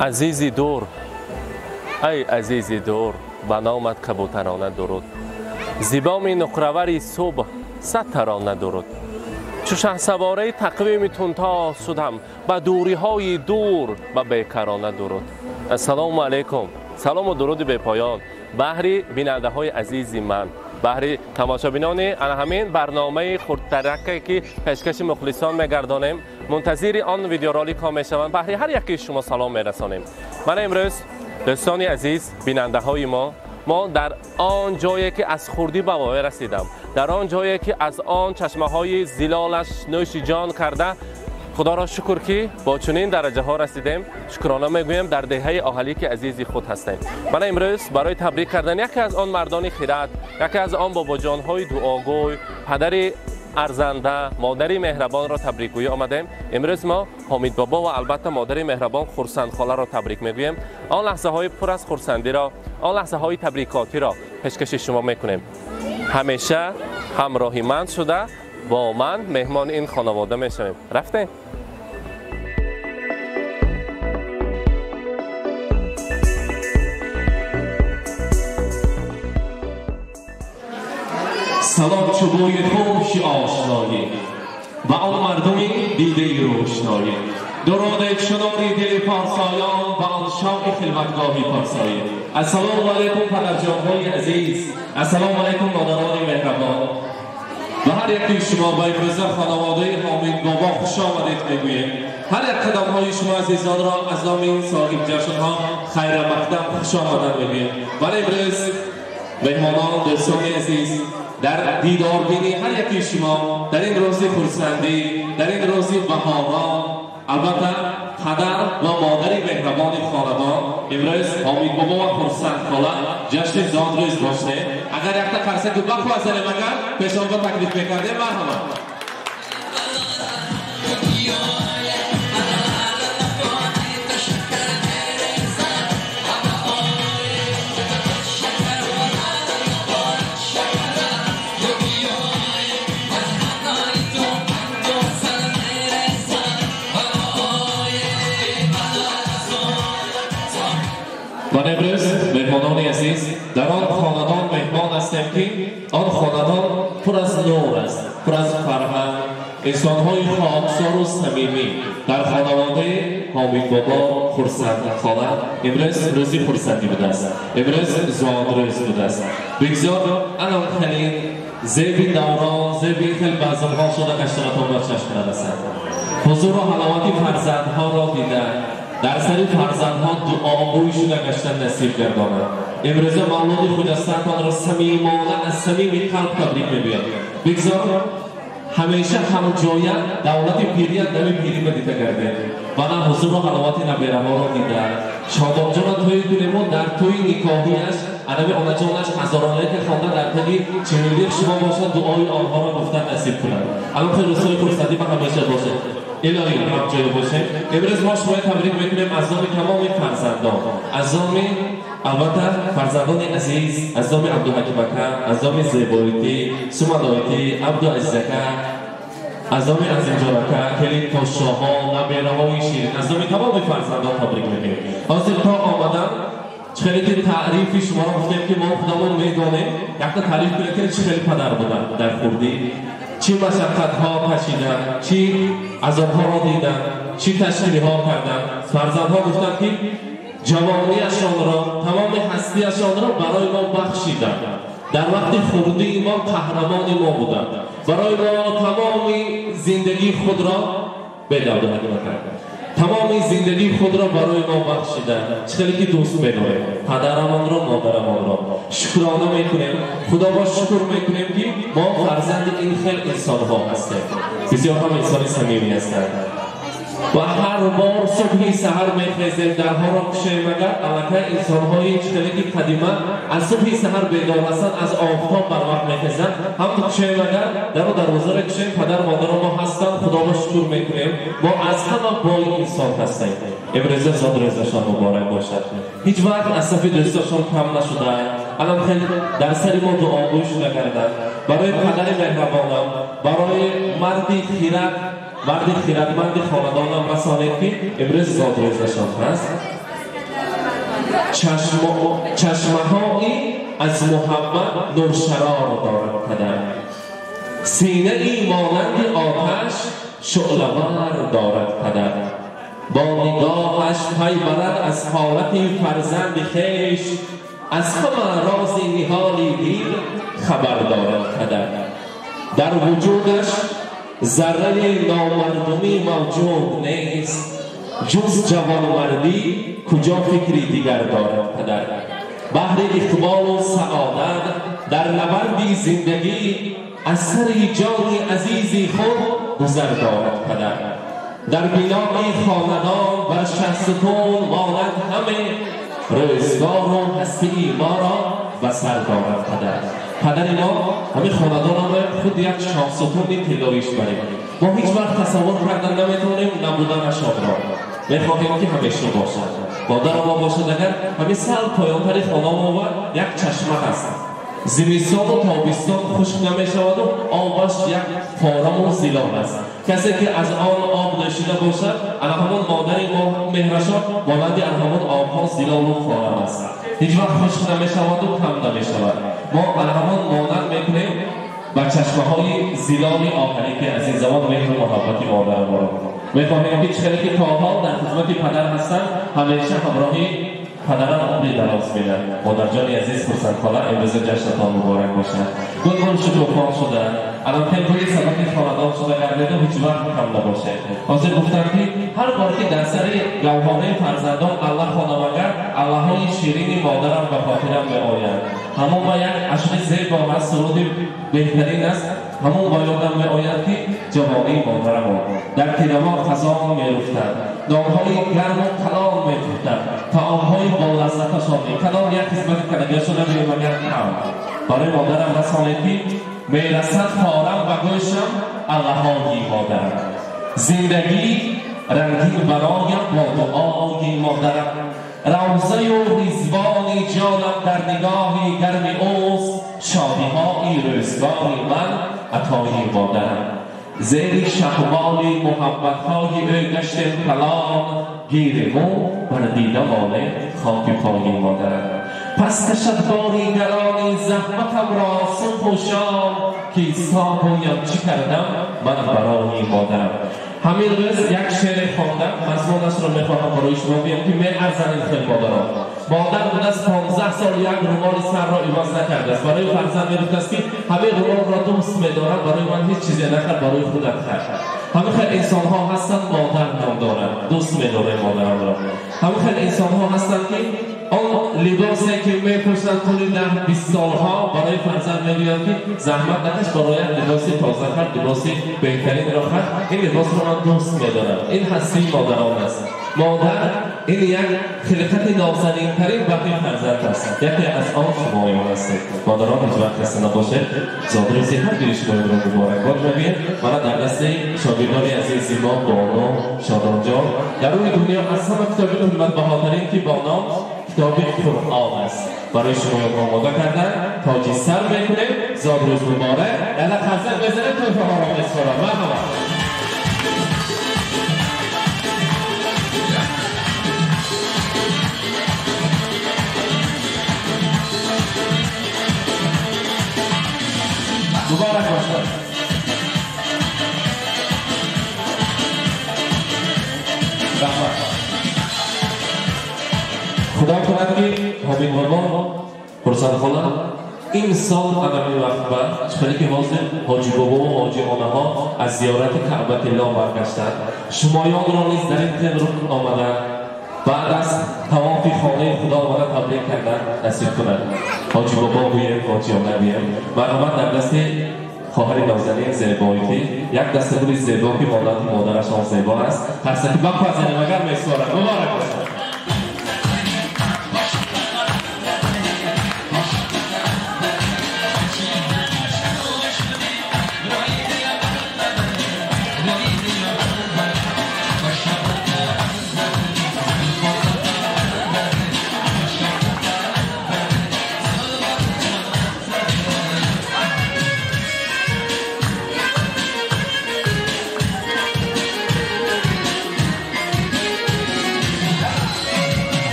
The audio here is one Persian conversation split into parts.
عزیزی دور ای عزیزی دور به نامت کبوترانه درود زیبا نقره‌وری صبح صد ترانه درود چو شهسواره تقویم تندتا شدم به دوری های دور به بیکرانه درود. السلام علیکم، سلام و درود به پایان بهری بیننده های عزیزی من، بهری تماشابینان همین برنامه خردترکی که پیشکش مخلصان میگردانیم، منتظر آن ویدیورالیک ها میشوند. بهری هر یکی شما سلام میرسانیم. من امروز دوستان عزیز بیننده های ما در آن جایی که از خردی به وای رسیدم، در آن جایی که از آن چشمه های زلالش نوش جان کرده، خدا را شکر که با چنین درجه ها رسیدیم. شکرانه میگویم در دهه اهلی که عزیزی خود هستیم. من امروز برای تبریک کردن یکی از آن مردان خرد، یکی از آن بابا جان های دعاگوی، پدر ارزنده، مادری مهربان را تبریک گویی آمدیم. امروز ما حمید بابا و البته مادر مهربان خورسند خاله را تبریک میگوییم. آن لحظه های پر از خورسندی را، آن لحظه های تبریکاتی را پیشکش شما میکنیم. همیشه همراهی من شده با من مهمان این خانواده میشویم. رفتیم. سلام چوبوی خوش آشنایی و آن مردمی دیده روشنایی، درود چنانی دل پارسایان و آن شام خلوتگاهی پارسایی. السلام علیکم پدرجان‌های عزیز، السلام علیکم مادران مهربان و هر یکی شما با امروز خانواده حمید بابا خوش آمدید میگوییم. هر یک قدم های شما عزیزان را از نام این صاحب جشن ها خیر مقدم خوش آمدن میگوییم. و امروز مهمانان دوستان عزیز در دیدار بینی هر یکی شما در این روز خرسندی، در این روز بهاران، البته پدر و مادر مهربان خانوان امروز حمید بابا و خرسند خاله جشن زادروز باشه. اگر یک تا فرصت بخو از مگر پیش آنجا تکلیف میکرده مرحبا. و امروز مهمانان عزیز در آن خاندان مهمان هستیم که آن خاندان پر از نور است، پر از فرهنگ، انسان‌های خاکسار و صمیمی. در خانواده حمید بابا خرسند خاله امروز روزی خرسندی بوده است، امروز زادروز بوده است. بگذار الان خیلی زیبی دوران، زیبی خیلی بزرگان شده کشتراتان را چشم نرسند. حضور و حلاوتی فرزندها را دیدن، در سری فرزندها دعاگوی شده گشتن نصیب گرداند. امروز مولود خجستان را صمیمانه از صمیم قلب تبریک میگویم. بگذار همیشه هم جای دولت پیری دم پیری بدیده کرده و نه حضور و حلاوت نبیره ها را دیده. شاداب جان توی کنیم در توی نکاهیش عربی آنجانش هزارانه که خانده در تلی چهلیق شما باشد دعای آنها را گفتن نصیب کنند. الان خیلی رسول فرصتی به همیشه باشه الهی هم جای باشه. امروز ما شما تبریک میکنیم از نام تمام فرزندان، از نام البته فرزندان عزیز، از نام عبدالحکیم اکا، از نام زیبایتی، سمالایتی، عبدالعزیزکا، از نام عزیزجان اکا، کلی پاشاها، نبیره های شیرین، از نام تمام فرزندان تبریک میکنیم. حاضر تا آمدن خیلی تعریفی شما را گفتیم که ما خودمون میدانیم. یک تا تعریف کنیم که خیلی پدر بودن در خردی، چی مشقت‌ها کشیدن، چی عذاب‌ها را دیدن، چی تشکیل‌ها کردن. فرزندها گفتند که جوانی‌اشان را، تمام هستی‌اشان را برای ما بخشیدند. در وقت خردی ما قهرمان ما بودند، برای ما تمام زندگی خود را بدادند کردند، تمام زندگی خود را برای ما بخشیدند. چقدر که دوست بداریم پدرمان را، مادرمان را شکرانه میکنیم. خدا با شکر میکنیم که ما فرزند این خیلی انسان ها هستیم. بسیار هم انسان صمیمی هستند و هر بار صبحی سحر میخیزیم درها را کشیم مگر البته انسان های چقدر که قدیمه از صبحی سحر بیدار هستند، از آفتاب بر وقت میخیزند. هم تو کشیم مگر در دروازه را کشیم پدر مادر ما هستند. خدا با شکر میکنیم ما از همه بای انسان هستیم. امروز زادروزشان مبارک باشد، هیچ وقت از صف دوستاشان کم نشده. الان خیلی در سری ما دعاگوی شده کردن برای پدر مهربانم، برای مردی خیرد، مردی خیرتمند خاندانم رسانید که امروز زادروزشان هست. چشمهایی از محبت نورشرار دارد پدر. سینه ای مانند آتش شعله‌ور دارد پدر. با نگاهش پی برد از حالت فرزند خویش، از همه راز نهالی دیر خبر دارد پدر. در وجودش ذره نامردمی موجود نیست، جز جوانمردی کجا فکری دیگر دارد پدر. بحر اقبال و سعادت در نبردی زندگی از سر جان عزیزی خود گذر دارد پدر. در بنای خاندان بر شهرستون ماند همه روزگار و هستی ما را بسر دارد پدر. پدر ما همه خاندان را خود یک شاهستونی طلاییش بریم. ما هیچ وقت تصور کردن نمیتونیم نبودن شاد را. میخواهیم که همیشه باشد. مادر ما باشد اگر همه سال پایانتر خانه ما یک چشمه هست. زمستان و تابستان خشک نمیشود و آبش یک فارم و زیلان است. کسی که از آن آب نوشیده باشد همون مادر ما مهرشان مانند همون آبها زیلان و فارم است. هیچ وقت خشک نمیشود و کم نمیشود. ما همون مانند میکنیم و چشمه های زیلان آخری که از این زمان مهر و محبت مادر ما را میخواهیم که چخیلی که تاها در خدمت پدر هستند همیشه همراهی پدران عمری دراز بینن. مادر جان عزیز خرسند خاله امروز جشنتان مبارک باشد. گل شد و پان شده الان تنگوی سبک خاندان شده گردیده و هیچ وقت کم نباشه. حاضر گفتن که هر بار که در سر گوهانه فرزندان الله خانمگر الله های شیرین مادرم و خاطرم می آید. همون با یک عشق زیبا و سرود بهترین است. همون با یادم می آید که جوانی مادرم در کلما خزان می رفتد. نامهای گرم و کلام می گفتد. طعامهای با لذتشان میکنم یک قسمت کلگیشو نمیم مگر کم برای مادرم رسانیدی میرسد خارم و گوشم اللهانی مادرم. زندگی رنگین برایم با دعای مادرم. روزه و رضوان جانم در نگاهی گرم اوست. شادی‌های روزگاری من عطای مادرم. زیر شهوار محبت‌های او گشتم کلام گیر مو بر دیده مانه خاک پای مادرم. پس کشد باری گرانی زحمتم را صبح و شام که ایسا گویم چی کردم من برای مادرم. همین روز یک شعر خواندم مضمونش رو میخواهم برای شما بگم که میارزن این خیلی مادران. مادر بود از 15 سال یک رومال سر را عوض نکرده است. برای فرزند میگفت است که همه رومال را دوست می‌دارم برای من هیچ چیزی نکرد برای خودت خرج. همه خیلی انسان ها هستند مادر نام دارند دوست می‌داره مادرم را. همه خیلی انسان ها هستند که آن لباسی که می‌پوشند کلی 10-20 سالها برای فرزند می‌گویند که زحمت نکش برای لباسی تازه خرد لباسی بهترین را خرد. این لباس را من دوست می‌دارم. این هستی مادران است. مادر این یک خلقت نازنین ترین بقیه فرزند است. یکی از آن شمایان هستید. مادران هیچ وقت خسته نباشه. زاده زیتر گیرش باید رو مبارکباد ببین. من در دست شاگردان عزیز ما بانو شادان جان در روی دنیا از همه کتاب قیمت بهاترین که با نام کتاب قرآن است. برای شما آماده کردن تاجی سر میکنیم. زاد روز مبارک. یلا خرزن بزنید توفه ها را بسپارم. مرحبا. مبارک باشد. خدا کند که حامد بابا خرسند خاله این سال قدمی وقت بعد چخلی که حاضر حاجی بابا و حاجی آنه ها از زیارت کعبت الله برگشتند. شمایان را نیز در این تن رکن آمدن بعد از تمام خانه خدا آمده تبلیغ کردن نصیب کنند. حاجی بابا بویم حاجی آنه بویم مرحمت در دست خواهر نازنین زیبایی که یک دسته بوی زیبا که مانند مادرش هم زیبا است هسته که بخواه از اینه مگر میسوارم. مبارک باشد.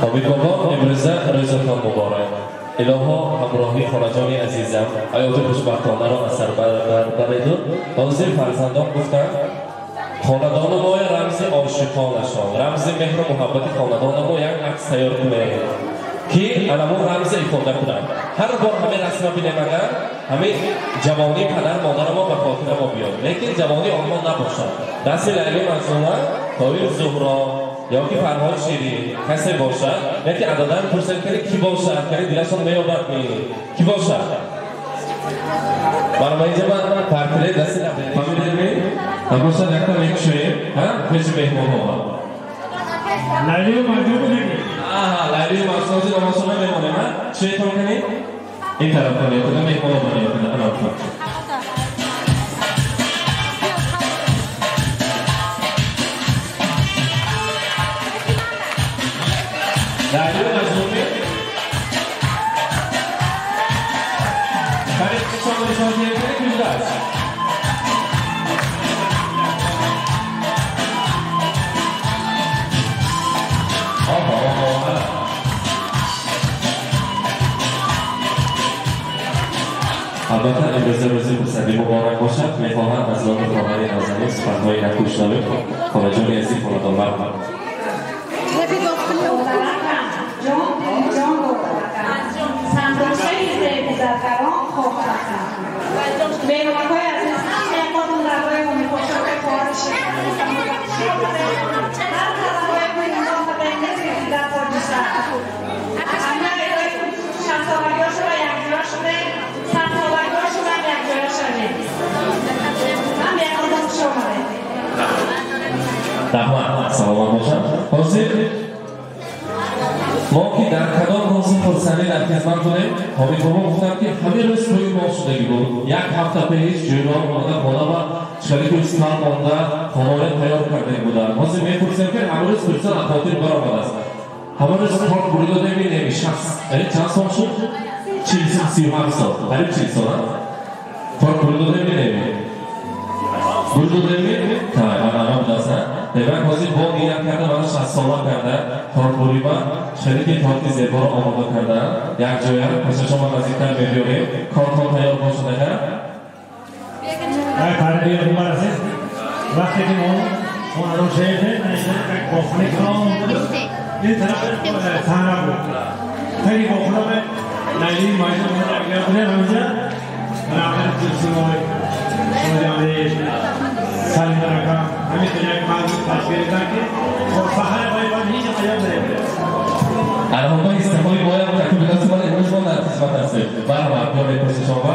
حمید بابا امروزه روزتان مبارک. الهو همراهی خانجان عزیزم حیات خوشبختانه را اثر بردارید. حاضر فرزندان گفتند خاندان ما رمز عاشقانشان، رمز مهر و محبت خاندان ما یک عکس تیار کنید که علمون رمز ایفاده کنند. هر بار همه رسم بینمگن همه جوانی پدر مادر ما به خاطر ما بیاد، لیکن جوانی آنها نباشد. دست لیلی مظلومه طایر زهرا یا که فرمان شیرین کسی باشد، لیکن عددن پرسید که کی باشد که دیلشان میابد کی باشد. برای اینجا من پرکله دست فهمیدید باشد یک تا یک شویم پیش مهمان ها لیلی و مجموع بگید لیلی و مجموعی با ما شما میمونه من چه کن کنید؟ این طرف کنید کنید مهمان ها بانید کنید الان کنید لیلی و مجموعی کنید شما نشان کنید کنید کنید البته امروز روزی پسندی مبارک باشد. میخواهم از نام خواهر نازنین سخن‌های نکوشنوی خانجان عزیز خاندان مرحبا. رحمت سلام باشم. حاضر ما که در کدام روز خرسندی در خدمت کنیم حمید بابا گفتم که همه روز روی ما شدگی بود. یک هفته پیش جویان مانده خانه و شریک اسلام مانده خانه تیار کرده بودن. حاضر میپرسیم که همه روز پرسن اخاطر برآمده است. همه روز کار بریده نمی‌بینیم شخص. یعنی چند سال شد؟ 37 سال. قریب 40 سال. کار بریده نمی‌بینیم. بریده نمی‌بینیم؟ نه بودن. دیگر بازی با دیگر کرده و 60 ساله کرده کارپوری و شریک کارت زیبا را آماده کرده. یک جای پس شما نزدیکتر می‌بینید کارتون تیار باشده کرد. کار بیاد برسه. وقتی که ما الان شهره یک بخونه کنم این طرف تنها بود. خیلی بخونه لیلی ماجد می‌گردونه همینجا. برای جلسه ماجد سالم رکام همین طریق ماجد تشکیل داده و فهر باید هیچ ماجد نمی‌ده. الان ما استفاده باید که به دست ما امروز ما در خدمت هستیم. برنامه پیاده پرسش شما.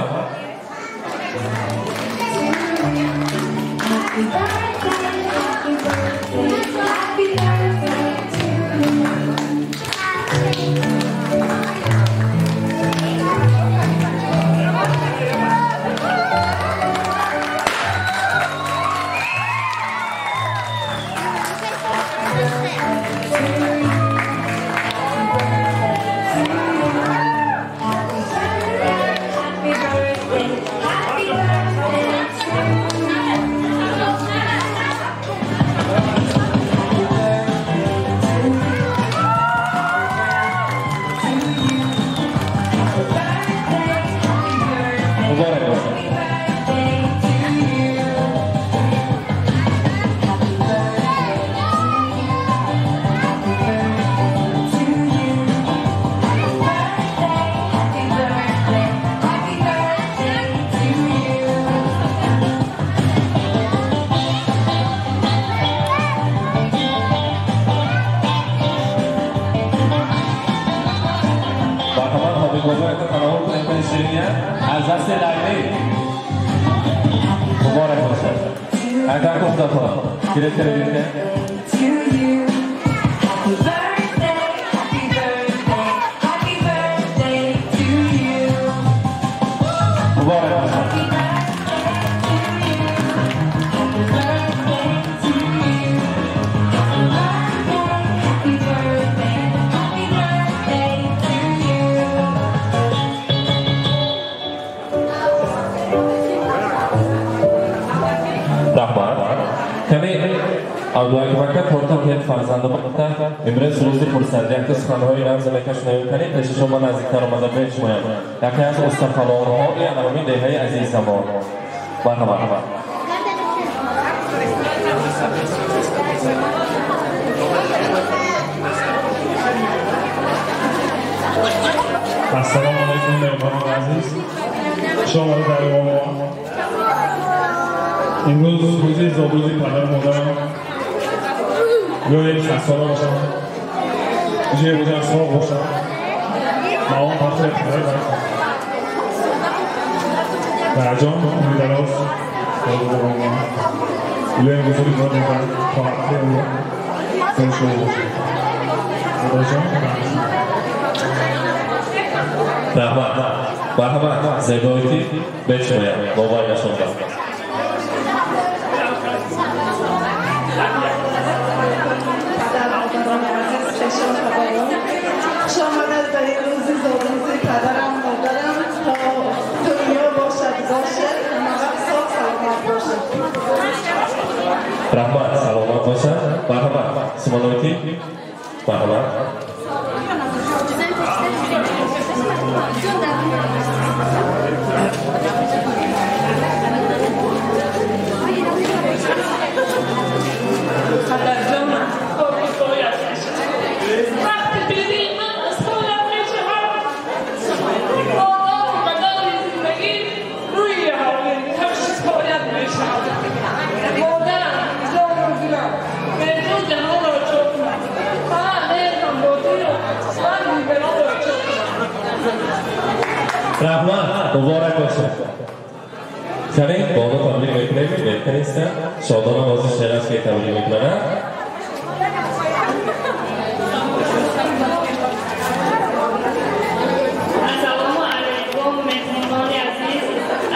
از دست لیلی مبارک باشد. اگر گفت دفعه گرفت کردید مبارک باشد. Abdulakimaka tortam hep farzandı bakta imrez rozi pursandı yakta sukhanhoyi namz mekash nayukani peshi shoma nazdiktar omada beshmoyam yaki az ustaxononho anami dehayi aziz zamon marhaba Assalomu alaykum mehmonon aziz. Shoma daryomo. Imroz rozi zobuzi padar modar. Yo'q, sassola boshaman. Uje bozor so'q boshaman. Ma'lum vaqtlar qiladi. Rajon, umidaros. Ular buzurg bo'lgan xonaqoda. Sen shu. Rajon. Rahmat. Marhamat. Zegoyti beshmoya. Mobil nashonda. Rahmat, salomat bo'lsin. Marhamat. Simonovki. Marhamat. Rahmat, muborak bo'lsin. Keling, bog'ni tabrik etmaylik, lekin esa Shodona Nozi Sherasga tabrik etaman. Assalomu alaykum, mehmonlar aziz.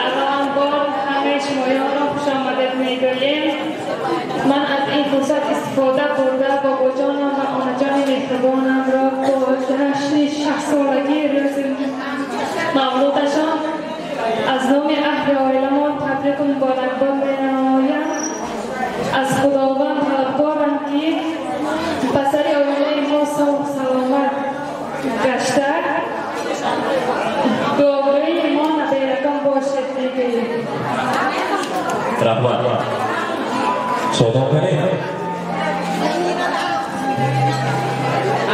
Avvalambor hamma shimoyonga xush omaded میگویم. من از این فرصت استفاده برده باباجانم و آنجان مهربانم را با جشن 60 سالگی روز مولودشان از نام اهل عائلمان تبریک و مبارکباد می‌نمایم. از خداوند طلبکارم که پسر عائله ما صحیح و سلامت گشته دعاگوی ما نبیرکان باشد می‌گوییم. Rahmat. Shodon Karim.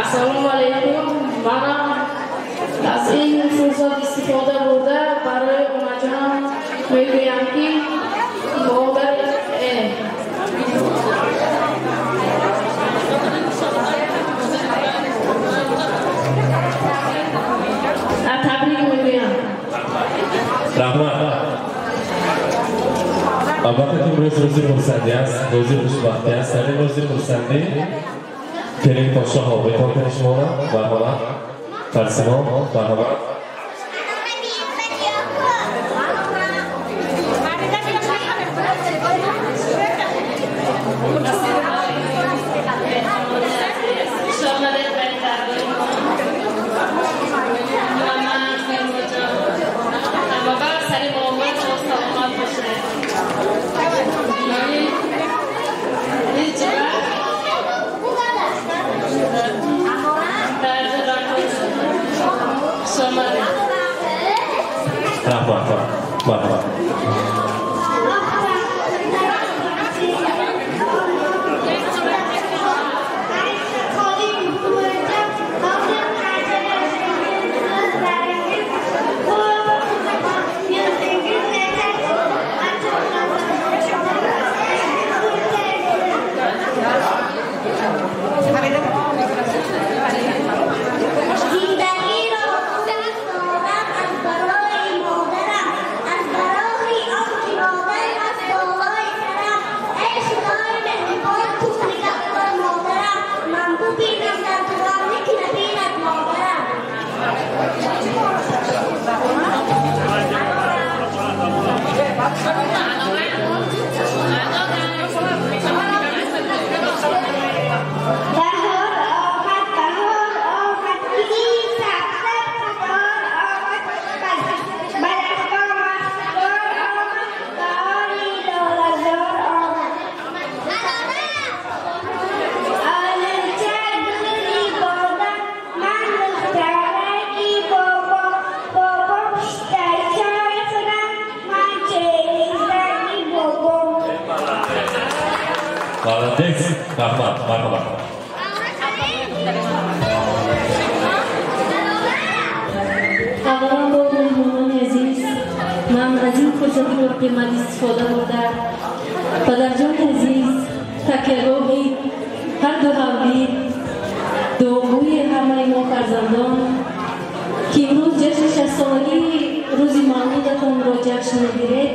Assalomu alaykum. Mana از این فرصت استفاده برده برای اومجان میگویم که مادر تبریک میگویم. Rahmat. Albatta ki ro'zi xursandi است, ro'zi xushvaqti است. Sani ro'zi xursandi. Keling podshoh beton qilishmoqda. Marhamat. Tarsimon, marhamat. Rahmat, marhamat. زندگی را دست دارم از برای مادرم، از برای آنکه Balades, rahmat, marhamat. اولا با مهمانان عزیز من از این فرصت رو قیمتی استفاده برده پدرجان عزیز تکیه‌گاهی هر دو حولی دعاگوی همه ما فرزندان که امروز جشن 60 سالگی روز مولودتان را جشن میگیرید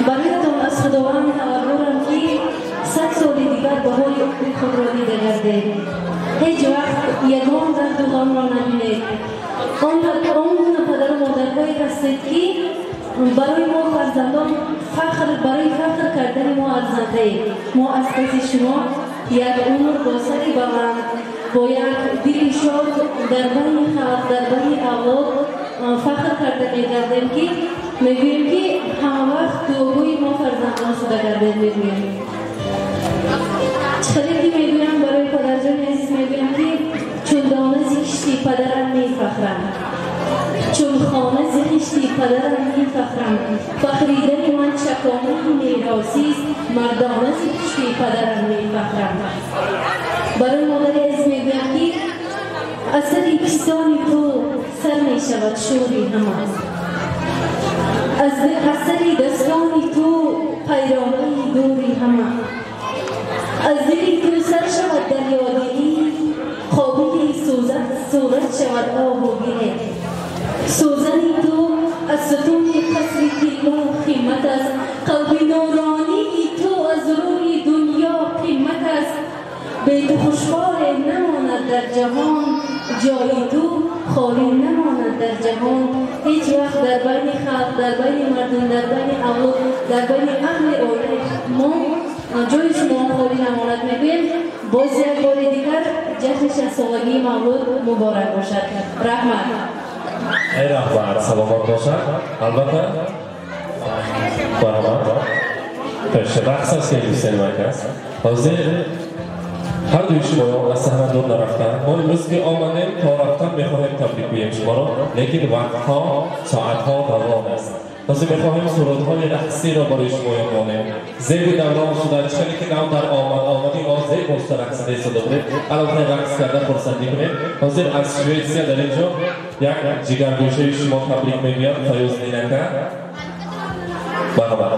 برایتان از خداوند امیدوارم که 100 سال دیگر بهای خود را دیده گردید هیچ وقت یگان درد و غم را نبینید آن پدر و مادرهایی هستید که برای ما فرزندان برای فخر کردن ما ارزنده اید ما از پس شما یک عمر با سری بلند با یک دل شاد در بین خلق در بین اولاد فخر کرده می‌گردیم که می‌گوییم که همه وقت دعاگوی ما فرزندان شده گردید می‌گوییم چقدر که می‌گویم برای پدرجان عزیز می‌گویم که چون دانه زیشتی پدرم می‌فخرم چون خانه زیشتی پدرم می‌فخرم فخریدن من چکانه میراثی است مردانه زیشتی پدرم می‌فخرم برای مادر عزیز می‌گویم که اثر پیستان تو سر می‌شود شوری همه از اثر دستان تو پیرامه دوری همه از دلی تو سر شود دریادلی خوابی صورت شود آب و گره سوزنی تو از ستون قصری کلمه قیمت است قلب نورانی تو از روی دنیا قیمت است به تو خوشبار نماند در جهان جای تو خالی نماند در جهان هیچ وقت در بین خلق در بین مردم در بین اولاد در بین اهل اوله ما جای شما خالی نماند میگویم باز یک بار دیگر جشن 60 سالگی مولود مبارک باشد رحمت ای رهبر سلامت باشد البته برامد پیش رقص است که دوستان مرکز حاضر هر دوی شما از صحنه دور نرفتن ما امروز که آمدیم تا رفتن میخواهیم تبریک بگیم شما را لیکن وقتها ساعتها دوام است حاضر میخواهیم صورتهای رقصی را برای شما یادمانیم زیب دوران شده چلی که نام در آمدی ما زیب است رقصیده شده بودیم الان رقص کرده فرصت میکنیم حاضر از شویتسیا در اینجا یک جگرگوشه شما تبریک میگوید فیوز نینکه برابر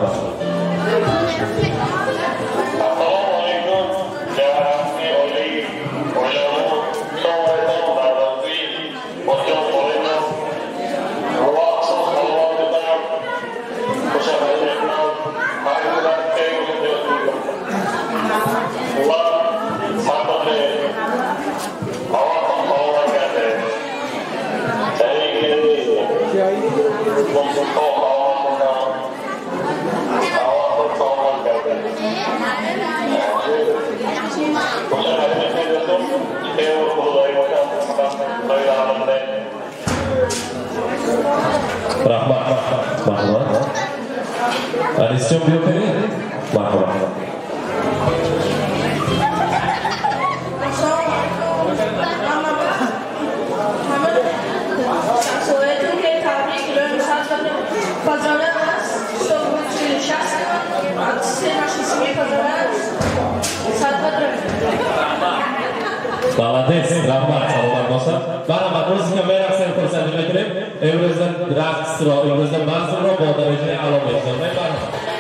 Rahmat. Anisya beliau kini, Rahmat. Balades, rahmat, salomat bo'lsin. Marhamat, muzika raqsini ko'rsatib berib, Evrizdan raqsro, Evrizdan manzurro bu darajada a'lo bo'lsin. Marhamat.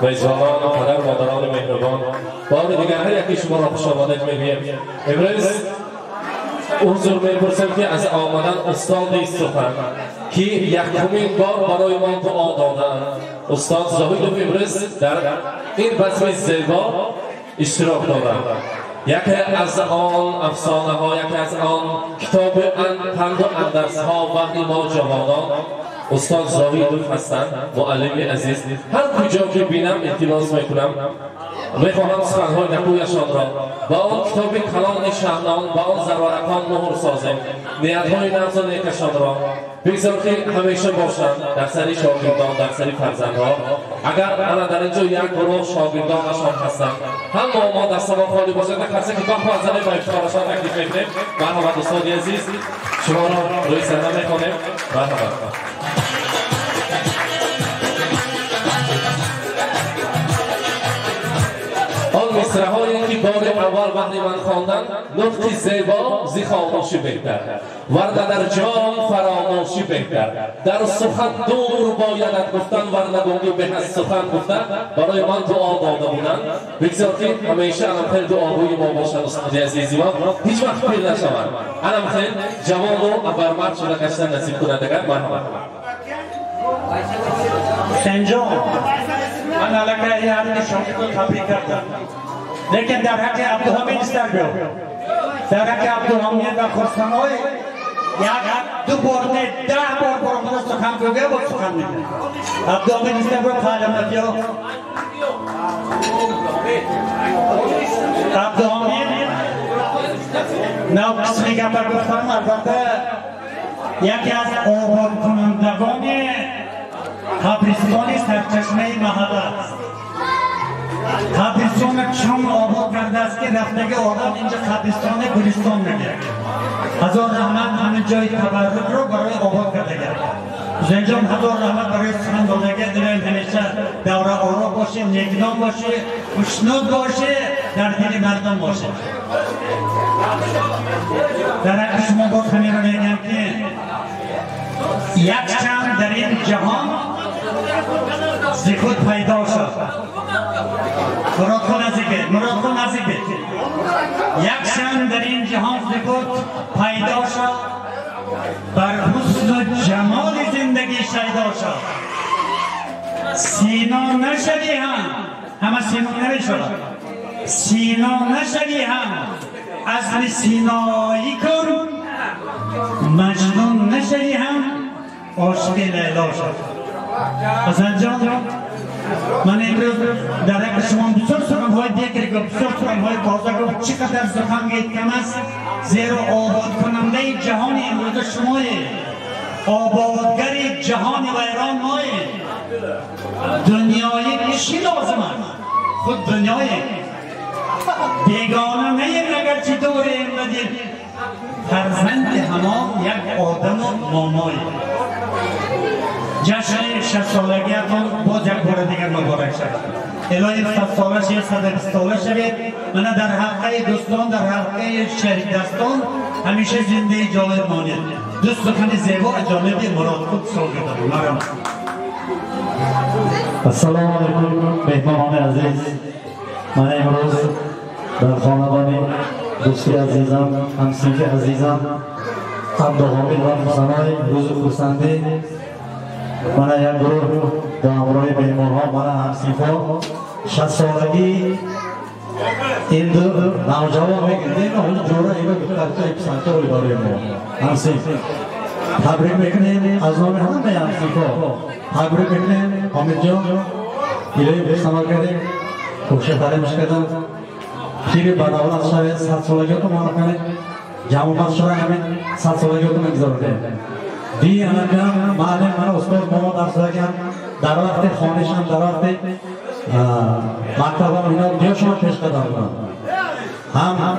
میزبانان و پدر مادران مهربان، بار دیگر هر یکی شما را خوش آمدید میگویم. امروز حضور میپرسم که از آمدن استاد سخن که یکمین بار برای ما دعا دادند. استاد زاهد امروز در این بزم زیبا اشتراک دارند. یکی از آن افسانه ها، یکی از آن کتاب پند و اندرس ها وقتی ما جوانان استاد زاهد هستند. معلم عزیز، هر کجا که بینم التماس میکنم میخواهم سخنهای نکویشان را با آن کتاب کلان شهنان با آن زرارکان مهر سازیم. نیتهای نفس و نیکشان را بگذار که همیشه باشند در سر شاگردان، در سر فرزندها. اگر الان در اینجا یک گروه شاگردانشان هستند، هم ما دستمان خالی باشد و کسی که گاه فرزنده با افتخارشان تکلیف میکنیم. مرحبا استاد عزیز، شما را روی صحنه میخوانیم. مرحبا. مصرع‌هایی که بار اول وقتی من خواندم، نطق زیبا زی خاموشی بهتر، ورنه در جام فراموشی بهتر. در سخن دور بایدت گفتن، ورنه گونگی به از سخن گفتن. برای من دعا داده بودند. بگذار که همیشه علم خیل دعاگوی ما باشد. استاد عزیزی ما هیچ وقت پیر نشوند. علم خیل جوان رو ابرمرد شده گشتن نصیب کنند. مرحبا. حسین جان، من علاقه یاری شما رو تبریک کردم، لیکن در حق عبدالحمید استرگو، در حق عبدالحمید و خرسنوی دو بار نه 10 بار برامون سخن گوگه بود سخن میگه. عبدالحمید استرگو تعلیم ندیو. عبدالحمید نه قسمی گفت گفتم، البته یکی از آباد کنندگان قبرستان سرچشمه محله است. قبرستان چون آباد کرده است که رفتگی آدم اینجا قبرستان گلستان میگه. هزار رحمت همین جای تبرک رو برای آباد کرده گرد. زنجان هزار رحمت برای سخن دادگی دلیم همیشه دوره آرا باشه، نیکنام باشه، خوشنود باشه، در دل مردم باشه. در حق شما باز همین رو میگم که یک چند در این جهان زخود پیدا شد. مراد کن نزدیک یک چند در این جهان زخود پیدا شد، بر حسن و جمال زندگی شیدا شد. سینا نشدی همه سینا نمیشد، سینا نشدی هم اصل سینایی کن، مجنون نشدی هم عاشق لیلا شد. حسن جان، من امروز در حق شما بسیار سخنهای دیگر گفت، بسیار سخنهای تازه گفت. چقدر سخن گید کم است، زیرا آباد کننده جهان امروز شمایید، آبادگر جهان ویران مایید. دنیای چی لازم است؟ خود دنیای بیگانه نیم اگر چی دوریم ندید. فرزند همه یک آدم و مامایید. جشن 60 سالگیتون باز یک بار دیگر مبارک شد. الهی 100 ساله شد، 120 ساله شوید. من در حلقه دوستان، در حلقه شریک دستان همیشه زنده جاوید مانید. دوست سخن زیبا جانب مراد خود سوگیدم. السلام علیکم مهمانان عزیز. من امروز در خانوان دوستی عزیزم، همسنف عزیزم عبدالحمید و حسنای روز خورسندی من یک گروه با همراه بیمارها من همسنفا 60 سالگی این دو نوجوان میگردیم و حالا جوره اینا بخرچه اکسانتوری برای ما همسنف تبریک میکنیم از نام همه همسنفا. تبریک میکنیم حامد جان، ایلهی بستمال کردیم، کوشش داریم کردن پیری بدولت شوید. 100 سالگی تو مانا کنید، جمع شده همین 100 سالگی تو مگذارده دی انجام معلم من استاد محمد افزاگیان در وقت خانشان در وقت مکتبم اینا دیوشان پیش قدم کنم. هم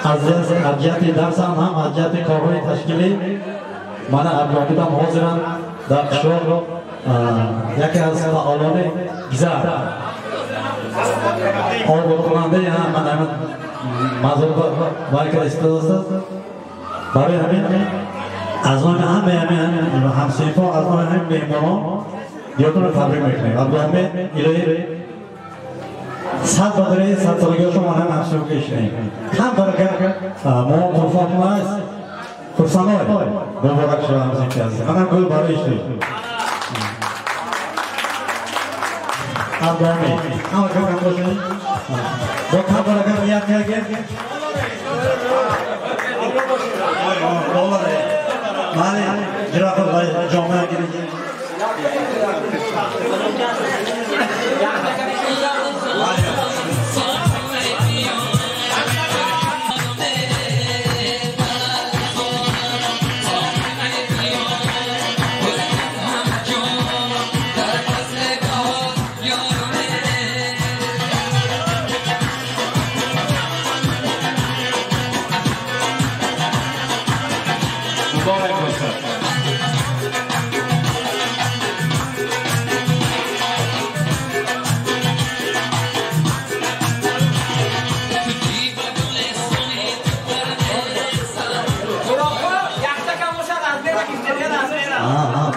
از جهت درسم هم از جهت کارهای تشکیلی من ابلاغیدم حاضرم در قشور یکی از فعالان گذر آباد کننده هم من مذهب برکت استاد است. برای همین از آن همه همسایه‌ها از آن همه مهمانان دیاتون رو تبریک میکنیم. عبدالحمید الهی 100 بدره 100 سالگی شما هم همسایه‌ها کشیدیم. هم برکت ما فرصت ما است. فرصت‌های مبارک شما همسایه‌ها هستیم. منم گل برای اشتیم. عبدالحمید اما کم کم باشید. با کم برکت یاد کردیم. مالی جرافت برای جامعه گیرید.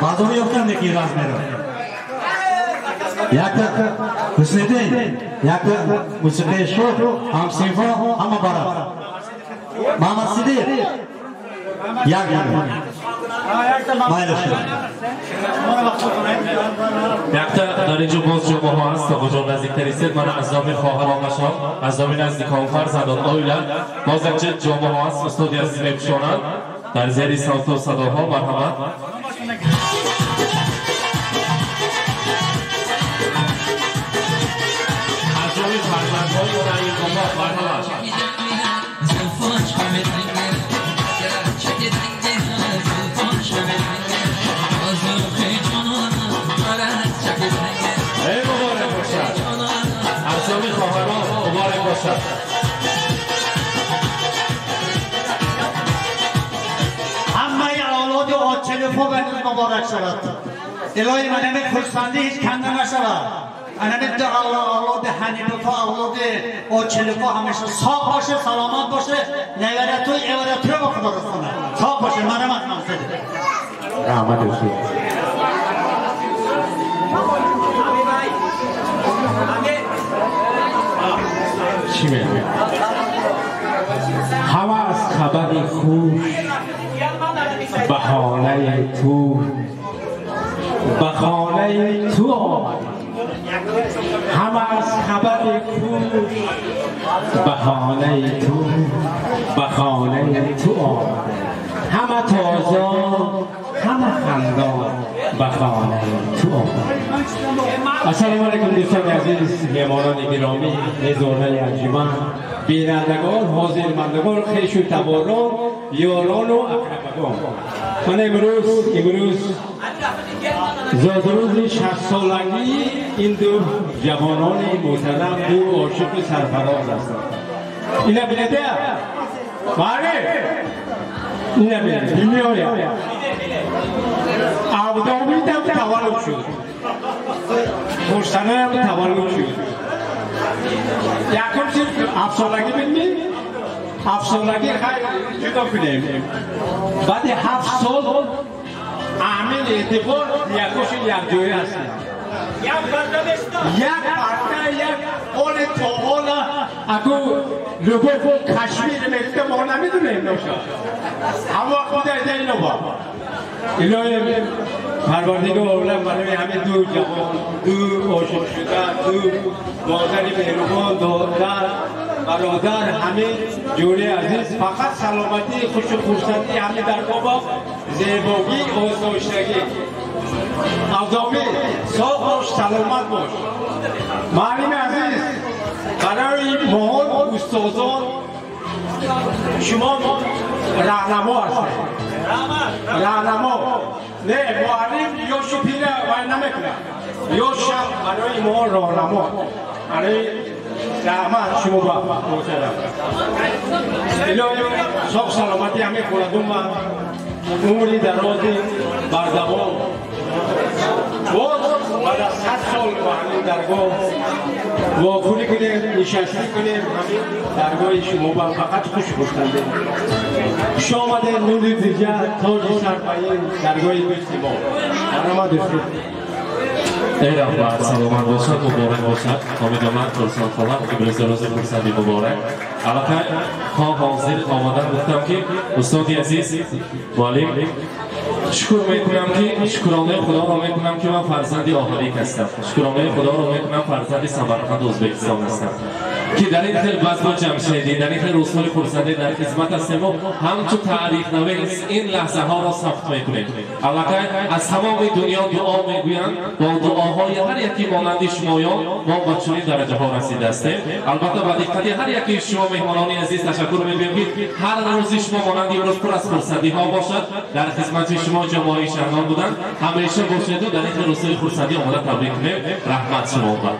مردمی یافتن یکی راز میره. یک حسنیدین، یک موسیقی شوق، هم سیمفا، هم برا. محمد صدیق. یک مایلش. یک در اینجا باز جمعه ها هست تا کجا نزدیکتر است. من از نام خواهرانش هم از نام نزدیکان فرزندان آیلند باز اینجا جمعه ها هست استودی از میپوشانند در زیر صوت و صداها مرحمت. همه اولاد آتشلفو به مبارک شود. الهی من همه خرسندی هیچ کنده نشود. همه دو اولاد حنیفه اولاد آتشلفو همیشه صاف باشه سلامت باشه نگرتوی اورتوی با خدا رسانه صاف باشه مرحمت منصده رحمت رسید. چی میگه؟ همه از خبر خوش بهانه تو آمد. همه از خبر خوش بهانه تو آمد. همه تازه همه خندان بهانه تو آمد. السلام علیکم دوستان عزیز، مهمانان گرامی، حضورای انجمن، بینندگان، حاضرمندگان، خویش و تباران، یاران و اقربگان. من امروز زادروز 60 سالگی این دو جوانان محترم دو عاشق سرفراز هستند. اینا بینیده؟ بله. اینا بینیده. میآید. عبدالحمید هم تولد شد. خوشتنه هم تولد شد. یکم چیز 7 سالگی بینید؟ 7 سالگی خیلی جدا کنیم. بعد 7 سال عامل اعتبار یکوش یک جایی هستیم. یک پرده یک قول توقال اگه لگو کشمیر میگفته ما نمیدونیم نوشا اما خود ایده اینو با الهی پروردگار عالم برای همه دو جوان دو عاشق شده دو مادر مهربان دادر برادر همه جوری عزیز فقط سلامتی خوش و خورسندی همه در بابا زیبایی آسایشتگی عبدالحمید صاف باش سلامت باش معلم عزیز برای ما استادان شما راهنما هستید راهنما نه معلم یا شوپیره وای نمیکنه یا شب برای ما راهنما برای رحمت شما با محترم الهی صاف سلامتی همه خودتون و عمری درازی بردوام بعد از 100 سال با همین درگاه واکنی کنیم، نشستی کنیم، همین درگاه شما با فقط خوش باشنده خوش آمده نور دیگه تاج سرپایین درگاه دوست ما برنامه دوستی ای رهبر سلامت باشد مبارک باشد امیدوارم فرصت خواهم که برسه روز فرصتی مبارک البته خواه حاضر آمدن گفتم که استادی عزیز والی شکر میکنم که شکرانه خدا رو میکنم که من فرزند آهلیک هستم شکرانه خدا رو میکنم فرزند سمرقند ازبکستان هستم که در این خدمت با جمشیدی در این رسول فرزنده در خدمت هستیم و همچون تاریخ نویس این لحظه ها را ثبت میکنیم البته از تمام دنیا دعا میگویند با دعاهای هر یکی مانند شمایان ما به چنین درجه ها رسیده هستیم البته با دقت هر یکی شما مهمانان عزیز تشکر میگویم که هر روز شما مانند امروز پر از فرصتی ها باشد در خدمت شما جماعی شهران بودند همیشه باشید و در این رسول فرصتی آمده تبریک کنیم رحمت شما باد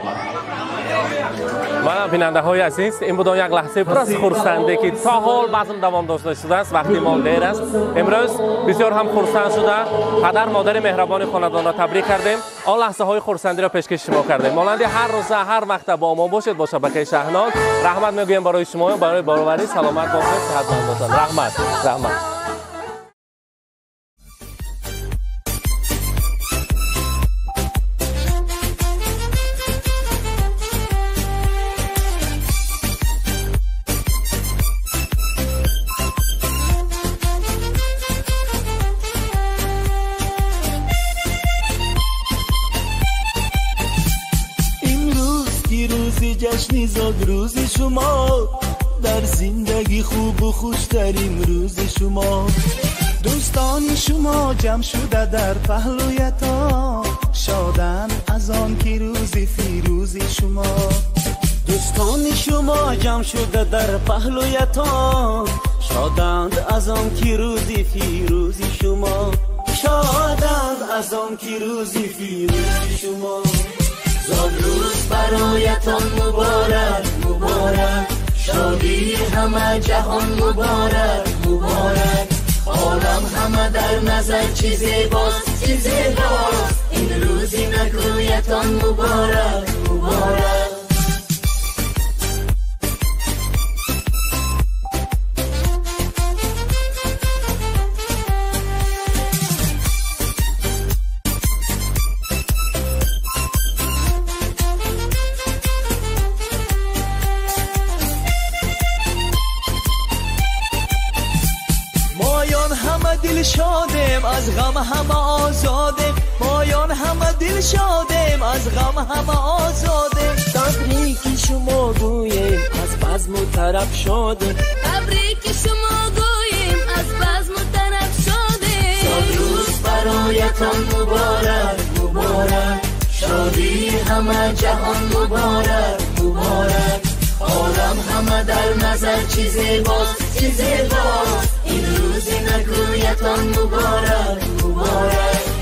و بیننده های عزیز این بود یک لحظه پر از خرسنده که تا حال بزم دوام داشته شده است وقتی ما دیر است امروز بسیار هم خرسند شده پدر مادر مهربان خاندان را تبریک کردیم آن لحظه های خرسندی را پیشکش شما کردیم مانند هر روز هر وقت با ما باشید با شبکه شهنان رحمت میگویم برای شما برای باروری سلامت باشید صحتمند باشید رحمت جشنی زاد روز شما در زندگی خوب و خوشترین روز شما دوستان شما جمع شده در پهلویتان شادن از آن که روز فیروز شما دوستان شما جمع شده در پهلویتان شادند از آن که روز فیروز شما شادند از آن که روز فیروز شما زاد روز برایتان مبارک مبارک شادی همه جهان مبارک مبارک عالم همه در نظر چی زیباست چی زیباست این روزی نگویتان مبارک مبارک دل شادم از غم همه آزادم مایان همه دل شادم از غم همه آزادم تبریک شما گویم از بزم و طرب شادم تبریک شما گویم از بزم و طرب شادم صد روز برایتان مبارک مبارک شادی همه جهان مبارک مبارک عالم همه در نظر چی زیباست چی زیباست این روزی نگویتان مبارک مبارک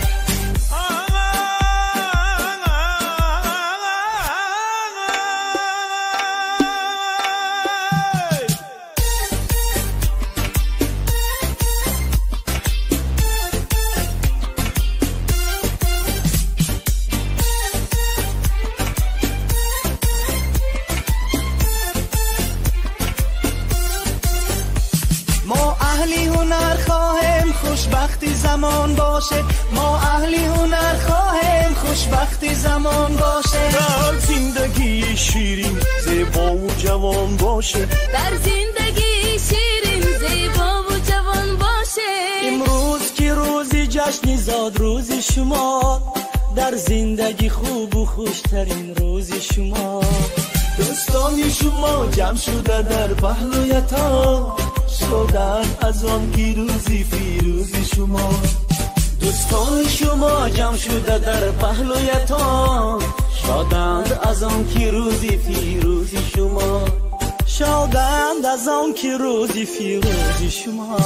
خوشبختی زمان باشه ما اهلی هنر خواهیم خوشبختی زمان باشه در زندگی شیرین زیبا و جوان باشه در زندگی شیرین زیبا و جوان باشه امروز که روزی جشنی زاد روز شما در زندگی خوب و خوشترین روز شما دوستان شما جمع شده در پهلویتان شادن از آن که روزی فیروز شما دوستان شما جمع شده در پهلویتان شادند از آن که روزی فیروز شما شادند از آن که روزی فیروز شما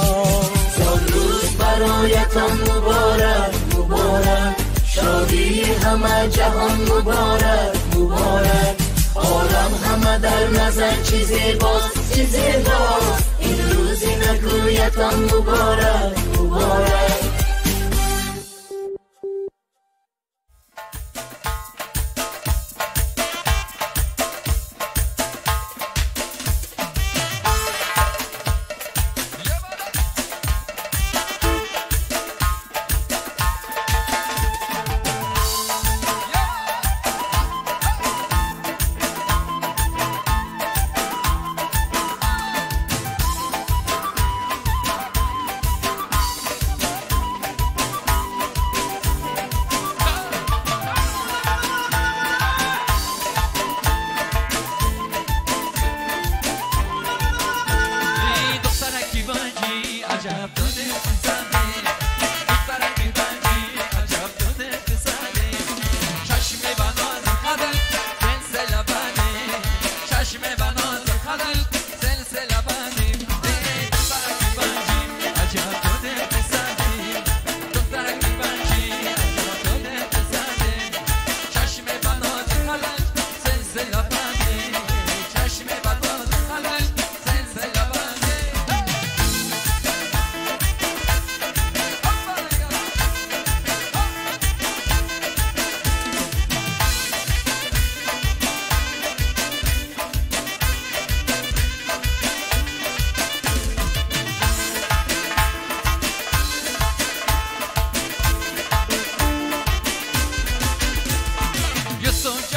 زاد روز برایتان مبارک مبارک شادی همه جهان مبارک مبارک عالم همه در نظر چی زیباست چی زیباست این روزی نگویتان مبارک مبارک تو